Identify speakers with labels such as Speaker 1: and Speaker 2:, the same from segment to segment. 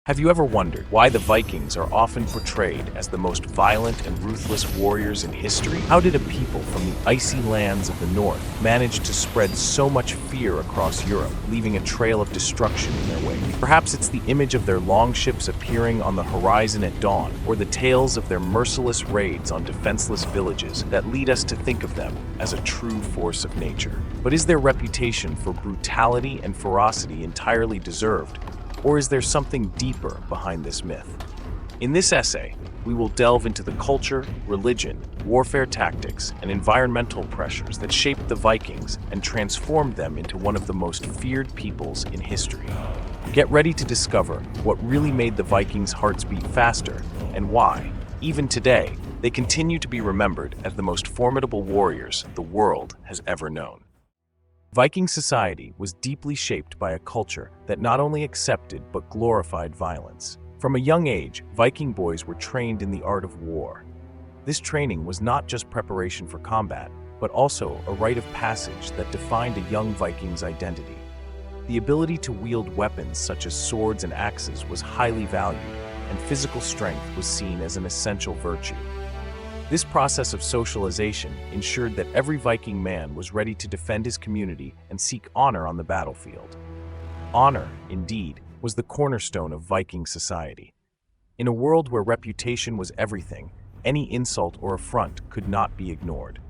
Speaker 1: Have you ever wondered why the Vikings are often portrayed as the most violent and ruthless warriors in history? How did a people from the icy lands of the north manage to spread so much fear across Europe, leaving a trail of destruction in their wake? Perhaps it's the image of their longships appearing on the horizon at dawn, or the tales of their merciless raids on defenseless villages that lead us to think of them as a true force of nature. But is their reputation for brutality and ferocity entirely deserved? Or is there something deeper behind this myth? In this essay, we will delve into the culture, religion, warfare tactics, and environmental pressures that shaped the Vikings and transformed them into one of the most feared peoples in history. Get ready to discover what really made the Vikings' hearts beat faster and why, even today, they continue to be remembered as the most formidable warriors the world has ever known. Viking society was deeply shaped by a culture that not only accepted but glorified violence. From a young age, Viking boys were trained in the art of war. This training was not just preparation for combat, but also a rite of passage that defined a young Viking's identity. The ability to wield weapons such as swords and axes was highly valued, and physical strength was seen as an essential virtue. This process of socialization ensured that every Viking man was ready to defend his community and seek honor on the battlefield. Honor, indeed, was the cornerstone of Viking society. In a world where reputation was everything, any insult or affront could not be ignored.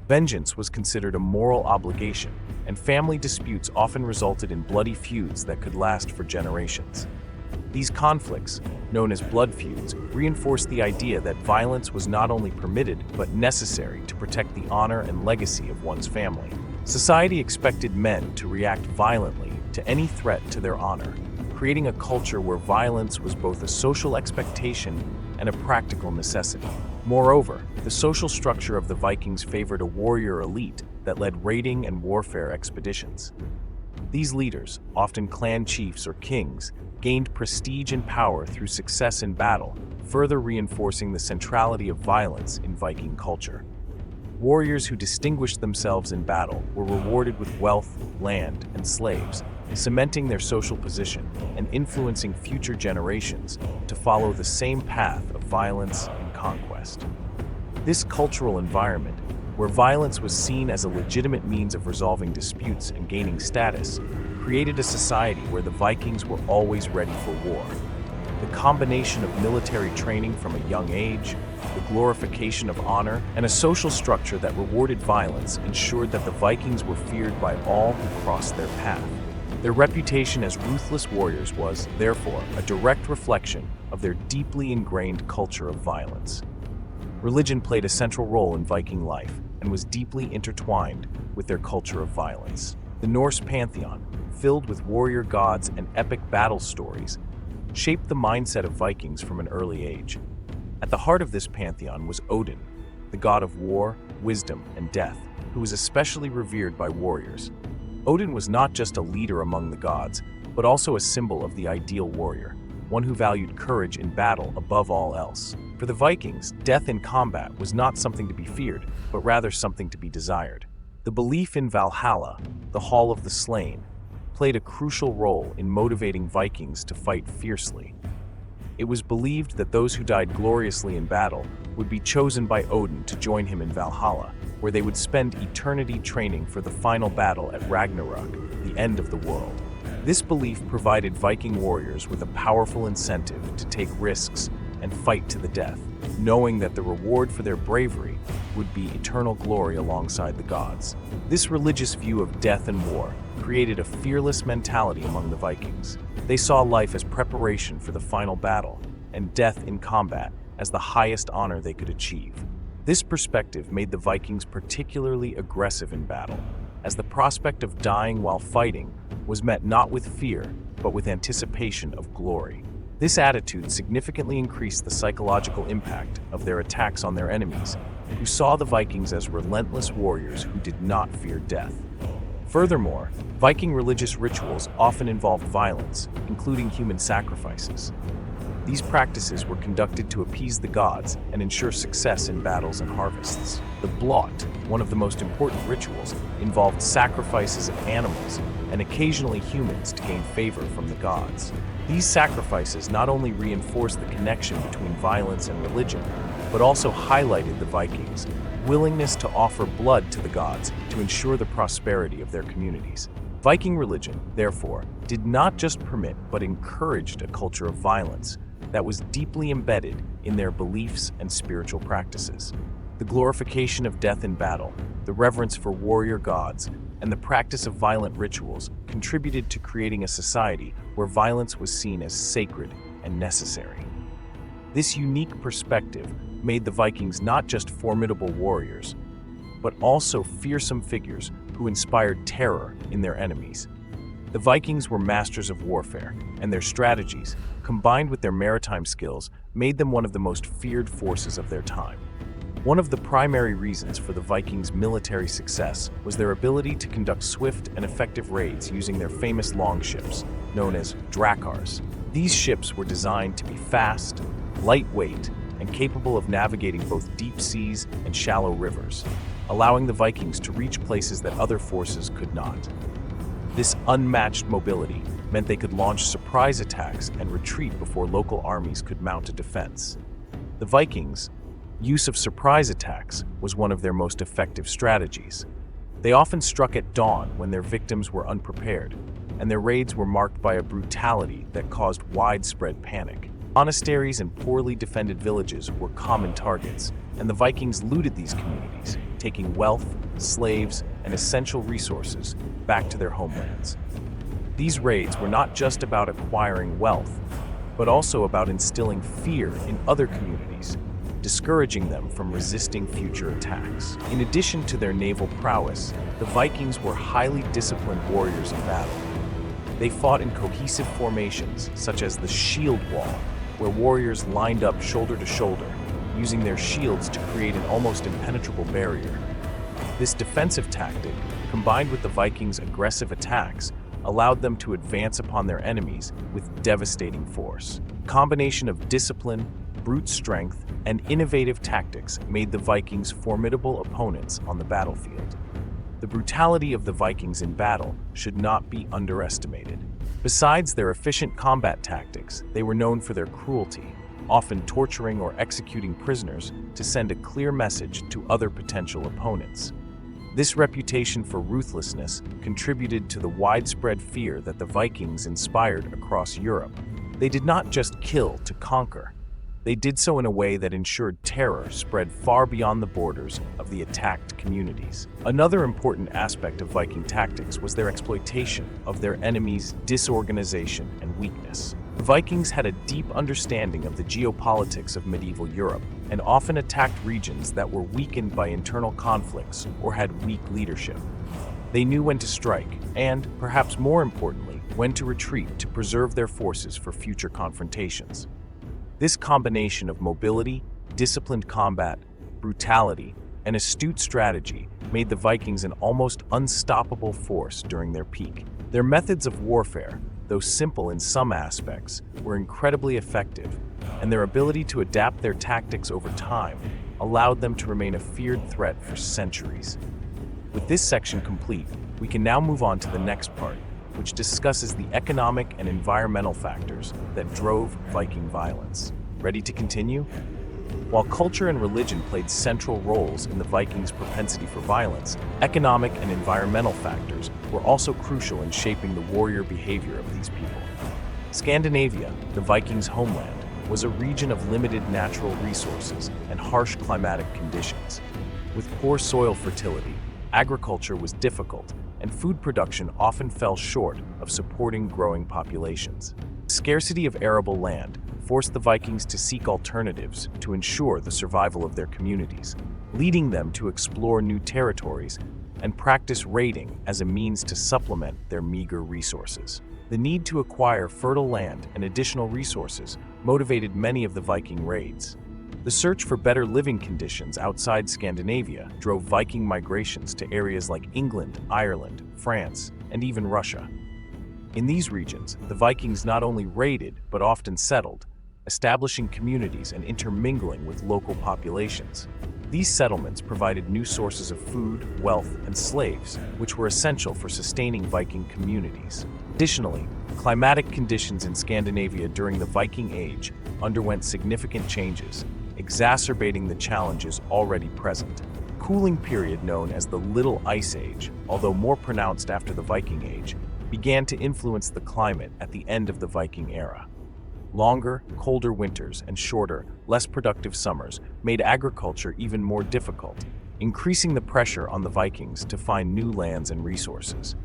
Speaker 1: Vengeance was considered a moral obligation, and family disputes often resulted in bloody feuds that could last for generations. These conflicts, known as blood feuds, reinforced the idea that violence was not only permitted but necessary to protect the honor and legacy of one's family. Society expected men to react violently to any threat to their honor, creating a culture where violence was both a social expectation and a practical necessity. Moreover, the social structure of the Vikings favored a warrior elite that led raiding and warfare expeditions. These leaders, often clan chiefs or kings, gained prestige and power through success in battle, further reinforcing the centrality of violence in Viking culture. Warriors who distinguished themselves in battle were rewarded with wealth, land, and slaves, cementing their social position and influencing future generations to follow the same path of violence and conquest. This cultural environment, where violence was seen as a legitimate means of resolving disputes and gaining status, created a society where the Vikings were always ready for war. The combination of military training from a young age, the glorification of honor, and a social structure that rewarded violence ensured that the Vikings were feared by all who crossed their path. Their reputation as ruthless warriors was, therefore, a direct reflection of their deeply ingrained culture of violence. Religion played a central role in Viking life and was deeply intertwined with their culture of violence. The Norse pantheon, filled with warrior gods and epic battle stories, shaped the mindset of Vikings from an early age. At the heart of this pantheon was Odin, the god of war, wisdom, and death, who was especially revered by warriors. Odin was not just a leader among the gods, but also a symbol of the ideal warrior, one who valued courage in battle above all else. For the Vikings, death in combat was not something to be feared, but rather something to be desired. The belief in Valhalla, the Hall of the Slain, played a crucial role in motivating Vikings to fight fiercely. It was believed that those who died gloriously in battle would be chosen by Odin to join him in Valhalla, where they would spend eternity training for the final battle at Ragnarok, the end of the world. This belief provided Viking warriors with a powerful incentive to take risks and fight to the death, knowing that the reward for their bravery would be eternal glory alongside the gods. This religious view of death and war created a fearless mentality among the Vikings. They saw life as preparation for the final battle, and death in combat as the highest honor they could achieve. This perspective made the Vikings particularly aggressive in battle, as the prospect of dying while fighting was met not with fear, but with anticipation of glory. This attitude significantly increased the psychological impact of their attacks on their enemies, who saw the Vikings as relentless warriors who did not fear death. Furthermore, Viking religious rituals often involved violence, including human sacrifices. These practices were conducted to appease the gods and ensure success in battles and harvests. The blot, one of the most important rituals, involved sacrifices of animals and occasionally humans to gain favor from the gods. These sacrifices not only reinforced the connection between violence and religion, but also highlighted the Vikings' willingness to offer blood to the gods to ensure the prosperity of their communities. Viking religion, therefore, did not just permit but encouraged a culture of violence that was deeply embedded in their beliefs and spiritual practices. The glorification of death in battle, the reverence for warrior gods, and the practice of violent rituals contributed to creating a society where violence was seen as sacred and necessary. This unique perspective made the Vikings not just formidable warriors, but also fearsome figures who inspired terror in their enemies. The Vikings were masters of warfare, and their strategies, combined with their maritime skills, made them one of the most feared forces of their time. One of the primary reasons for the Vikings' military success was their ability to conduct swift and effective raids using their famous longships, known as drakars. These ships were designed to be fast, lightweight, and capable of navigating both deep seas and shallow rivers, allowing the Vikings to reach places that other forces could not. This unmatched mobility meant they could launch surprise attacks and retreat before local armies could mount a defense. The Vikings' use of surprise attacks was one of their most effective strategies. They often struck at dawn when their victims were unprepared, and their raids were marked by a brutality that caused widespread panic. Monasteries and poorly defended villages were common targets, and the Vikings looted these communities, taking wealth, slaves, and essential resources back to their homelands. These raids were not just about acquiring wealth, but also about instilling fear in other communities, discouraging them from resisting future attacks. In addition to their naval prowess, the Vikings were highly disciplined warriors in battle. They fought in cohesive formations, such as the shield wall, where warriors lined up shoulder to shoulder, using their shields to create an almost impenetrable barrier. This defensive tactic, combined with the Vikings' aggressive attacks, allowed them to advance upon their enemies with devastating force. A combination of discipline, brute strength, and innovative tactics made the Vikings formidable opponents on the battlefield. The brutality of the Vikings in battle should not be underestimated. Besides their efficient combat tactics, they were known for their cruelty, often torturing or executing prisoners to send a clear message to other potential opponents. This reputation for ruthlessness contributed to the widespread fear that the Vikings inspired across Europe. They did not just kill to conquer. They did so in a way that ensured terror spread far beyond the borders of the attacked communities. Another important aspect of Viking tactics was their exploitation of their enemies' disorganization and weakness. The Vikings had a deep understanding of the geopolitics of medieval Europe and often attacked regions that were weakened by internal conflicts or had weak leadership. They knew when to strike and, perhaps more importantly, when to retreat to preserve their forces for future confrontations. This combination of mobility, disciplined combat, brutality, and astute strategy made the Vikings an almost unstoppable force during their peak. Their methods of warfare, though simple in some aspects, were incredibly effective, and their ability to adapt their tactics over time allowed them to remain a feared threat for centuries. With this section complete, we can now move on to the next part, which discusses the economic and environmental factors that drove Viking violence. Ready to continue? While culture and religion played central roles in the Vikings' propensity for violence, economic and environmental factors were also crucial in shaping the warrior behavior of these people. Scandinavia, the Vikings' homeland, was a region of limited natural resources and harsh climatic conditions. With poor soil fertility, agriculture was difficult, and food production often fell short of supporting growing populations. The scarcity of arable land forced the Vikings to seek alternatives to ensure the survival of their communities, leading them to explore new territories and practice raiding as a means to supplement their meager resources. The need to acquire fertile land and additional resources motivated many of the Viking raids. The search for better living conditions outside Scandinavia drove Viking migrations to areas like England, Ireland, France, and even Russia. In these regions, the Vikings not only raided but often settled, establishing communities and intermingling with local populations. These settlements provided new sources of food, wealth, and slaves, which were essential for sustaining Viking communities. Additionally, climatic conditions in Scandinavia during the Viking Age underwent significant changes, exacerbating the challenges already present. The cooling period known as the Little Ice Age, although more pronounced after the Viking Age, began to influence the climate at the end of the Viking era. Longer, colder winters and shorter, less productive summers made agriculture even more difficult, increasing the pressure on the Vikings to find new lands and resources.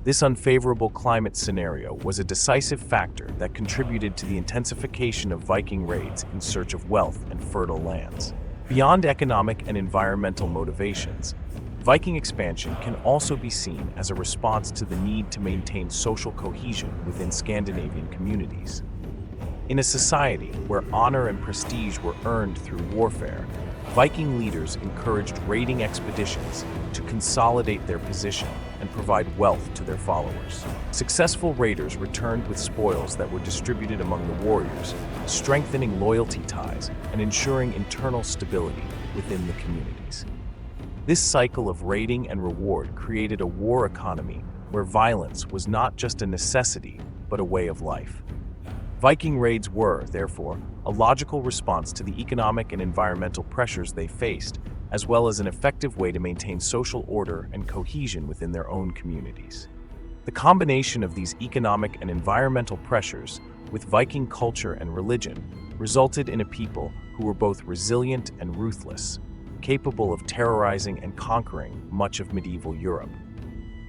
Speaker 1: This unfavorable climate scenario was a decisive factor that contributed to the intensification of Viking raids in search of wealth and fertile lands. Beyond economic and environmental motivations, Viking expansion can also be seen as a response to the need to maintain social cohesion within Scandinavian communities. In a society where honor and prestige were earned through warfare, Viking leaders encouraged raiding expeditions to consolidate their position and provide wealth to their followers. Successful raiders returned with spoils that were distributed among the warriors, strengthening loyalty ties and ensuring internal stability within the communities. This cycle of raiding and reward created a war economy where violence was not just a necessity, but a way of life. Viking raids were, therefore, a logical response to the economic and environmental pressures they faced, as well as an effective way to maintain social order and cohesion within their own communities. The combination of these economic and environmental pressures with Viking culture and religion resulted in a people who were both resilient and ruthless, capable of terrorizing and conquering much of medieval Europe.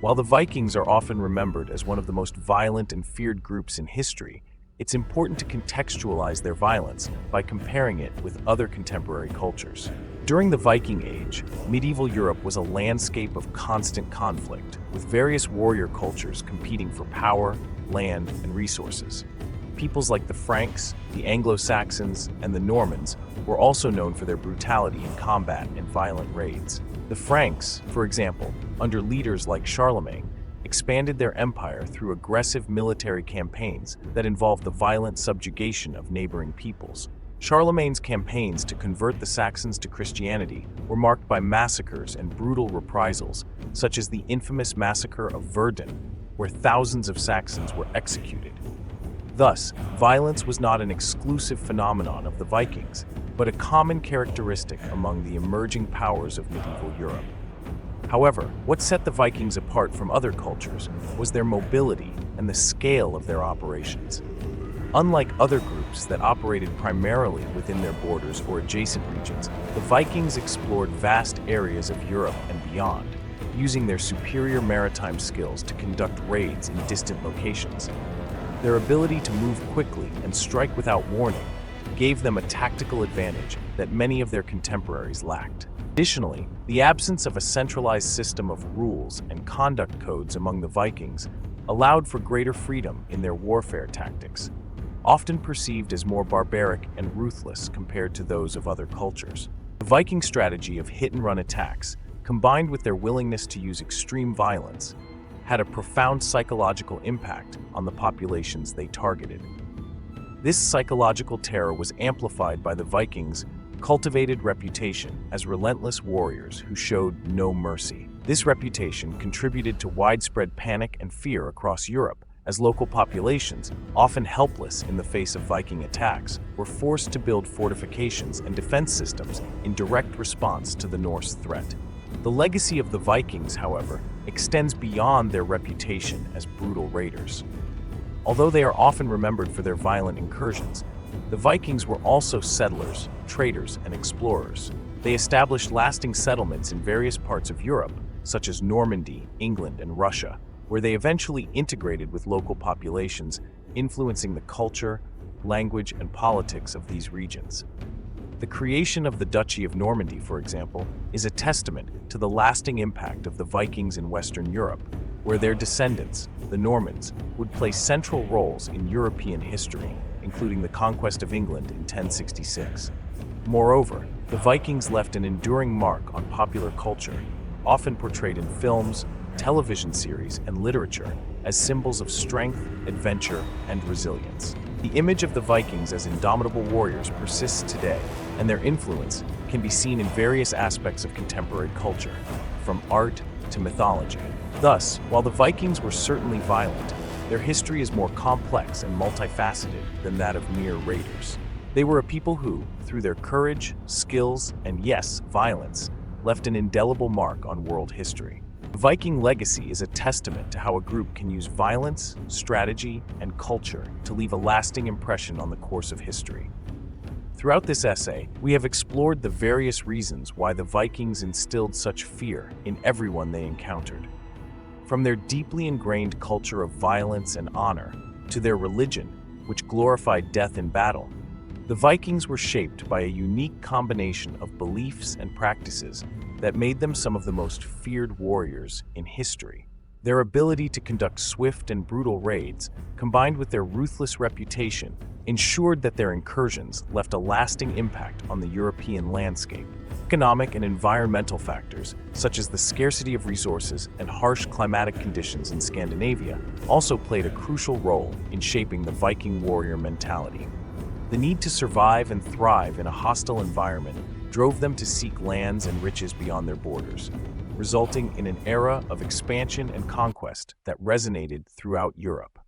Speaker 1: While the Vikings are often remembered as one of the most violent and feared groups in history, it's important to contextualize their violence by comparing it with other contemporary cultures. During the Viking Age, medieval Europe was a landscape of constant conflict, with various warrior cultures competing for power, land, and resources. Peoples like the Franks, the Anglo-Saxons, and the Normans were also known for their brutality in combat and violent raids. The Franks, for example, under leaders like Charlemagne, expanded their empire through aggressive military campaigns that involved the violent subjugation of neighboring peoples. Charlemagne's campaigns to convert the Saxons to Christianity were marked by massacres and brutal reprisals, such as the infamous massacre of Verdun, where thousands of Saxons were executed. Thus, violence was not an exclusive phenomenon of the Vikings, but a common characteristic among the emerging powers of medieval Europe. However, what set the Vikings apart from other cultures was their mobility and the scale of their operations. Unlike other groups that operated primarily within their borders or adjacent regions, the Vikings explored vast areas of Europe and beyond, using their superior maritime skills to conduct raids in distant locations. Their ability to move quickly and strike without warning gave them a tactical advantage that many of their contemporaries lacked. Additionally, the absence of a centralized system of rules and conduct codes among the Vikings allowed for greater freedom in their warfare tactics, often perceived as more barbaric and ruthless compared to those of other cultures. The Viking strategy of hit-and-run attacks, combined with their willingness to use extreme violence, had a profound psychological impact on the populations they targeted. This psychological terror was amplified by the Vikings' cultivated reputation as relentless warriors who showed no mercy. This reputation contributed to widespread panic and fear across Europe, as local populations, often helpless in the face of Viking attacks, were forced to build fortifications and defense systems in direct response to the Norse threat. The legacy of the Vikings, however, extends beyond their reputation as brutal raiders. Although they are often remembered for their violent incursions, the Vikings were also settlers, traders, and explorers. They established lasting settlements in various parts of Europe, such as Normandy, England, and Russia, where they eventually integrated with local populations, influencing the culture, language, and politics of these regions. The creation of the Duchy of Normandy, for example, is a testament to the lasting impact of the Vikings in Western Europe, where their descendants, the Normans, would play central roles in European history, including the conquest of England in 1066. Moreover, the Vikings left an enduring mark on popular culture, often portrayed in films, television series, and literature as symbols of strength, adventure, and resilience. The image of the Vikings as indomitable warriors persists today, and their influence can be seen in various aspects of contemporary culture, from art to mythology. Thus, while the Vikings were certainly violent, their history is more complex and multifaceted than that of mere raiders. They were a people who, through their courage, skills, and yes, violence, left an indelible mark on world history. The Viking legacy is a testament to how a group can use violence, strategy, and culture to leave a lasting impression on the course of history. Throughout this essay, we have explored the various reasons why the Vikings instilled such fear in everyone they encountered. From their deeply ingrained culture of violence and honor to their religion, which glorified death in battle, the Vikings were shaped by a unique combination of beliefs and practices that made them some of the most feared warriors in history. Their ability to conduct swift and brutal raids, combined with their ruthless reputation, ensured that their incursions left a lasting impact on the European landscape. Economic and environmental factors, such as the scarcity of resources and harsh climatic conditions in Scandinavia, also played a crucial role in shaping the Viking warrior mentality. The need to survive and thrive in a hostile environment drove them to seek lands and riches beyond their borders, resulting in an era of expansion and conquest that resonated throughout Europe.